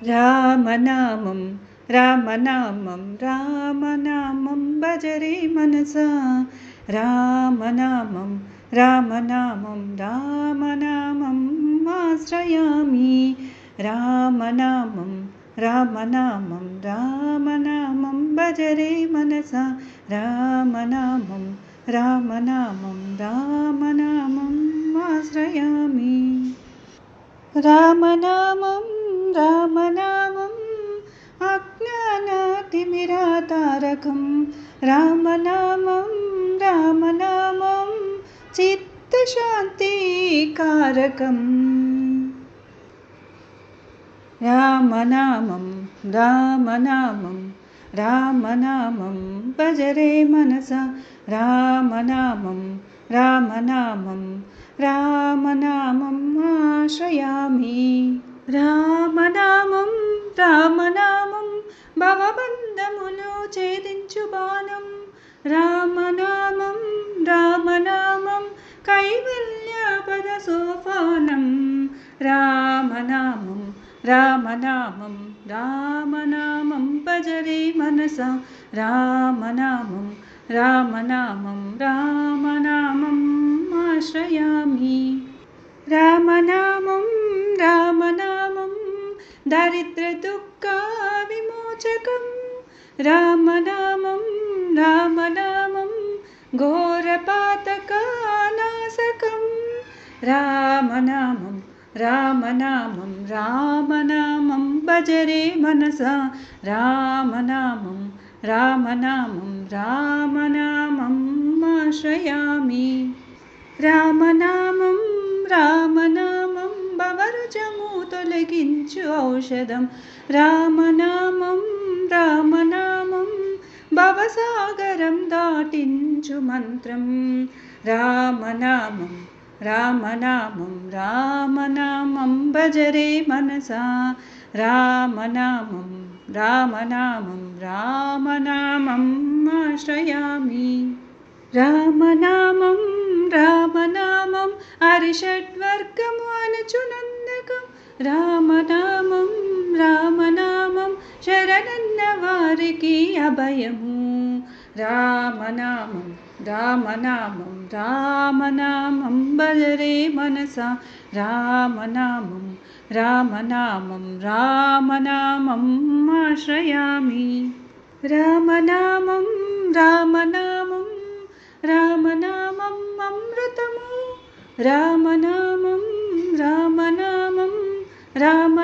రామనామం రామనామం రామనామం భజరే మనసా రామనామం రామనామం రామనామం ఆశ్రయామి రామనామం రామనామం రామనామం భజరే మనసా రామనామం రామనామం రామనామం ఆశ్రయామి రామనామం రామనామం అజ్ఞానాతిమిరాతారకం రామనామం రామనామం చిత్తశాంతికారకం రామనామం రామనామం రామనామం భజరే మనసా రామనామం రామనామం రామనామం ఆశ్రయామి రామనామం రామనామం భవబంధములు ఛేదించు బాణం రామనామం రామనామం కైవల్య పద సోపానం రామనామం రామనామం రామనామం భజరే మనసా రామనామం రామనామం రామనామం ఆశ్రయామి రామనామం రామనామం దారిద్ర్య దుఃఖ విమోచకం రామనామం రామనామం ఘోరపాతకానాశకం రామనామం రామనామం రామనామం భజరే మనసా రామనామం రామనామం రామనామం ఆశ్రయామి రామనామం రామనామం భవరుజము తొలగించు ఔషధం రామనామం రామనామం భవసాగరం దాటించు మంత్రం రామనామం రామనామం రామనామం భజరే మనసా రామనామం రామనామం రామనామం ఆశ్రయామి రామనామం రామనామం అరిషడ్వర్గము అనుచునందకం రామనామం రామనామం శరణన్న వారికి అభయము రామనామం రామనామం రామనామం భజరే మనసా రామనామం రామనామం రామనామం ఆశ్రయామి రామనామం రామనామం రామనామం అమృతము రామనామం రామనామం రామ